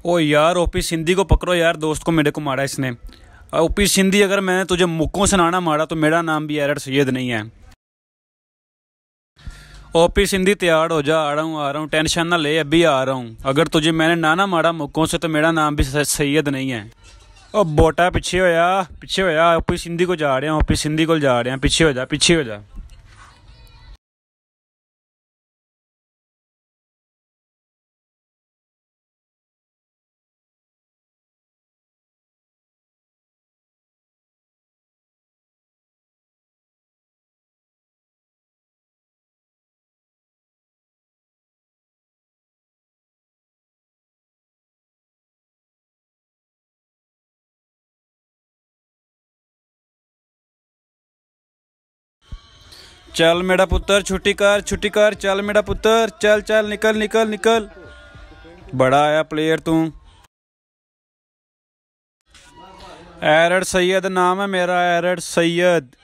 ओ यार, ओपी सिंधी को पकड़ो यार, दोस्त को मेरे को मारा इसने। ओपी सिंधी, अगर मैंने तुझे मुक्कों से ना मारा तो मेरा नाम भी एरड सैयद नहीं है। ओपी सिंधी तैयार हो जा, आ रहा हूँ, टेंशन ना ले, अभी आ रहा हूँ। अगर तुझे मैंने ना मारा मुक्कों से तो मेरा नाम भी सैयद नहीं है। ओ बोटा, पीछे होया, पीछे होया, ओपी सिंधी को जा रहे हैं, ओपी सिंधी को जा रहे हैं, पीछे हो जा, पीछे हो जा। चल मेरा पुत्र, छुट्टी कर, चल मेरा पुत्र, चल चल, निकल निकल निकल। बड़ा आया प्लेयर तू। एरड सैयद नाम है मेरा, एरड सैयद।